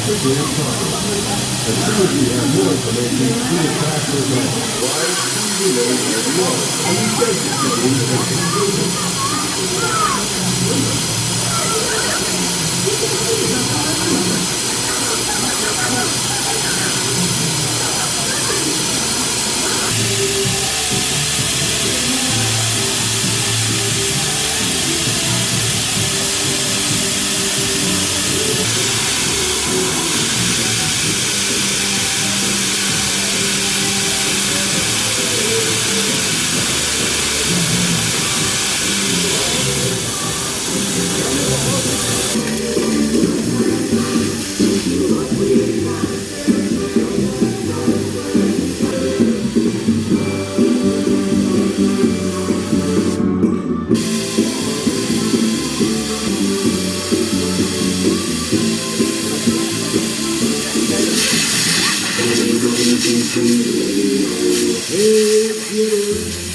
As soon as we have more information, please pass this on. Why? You know, and he says Hey,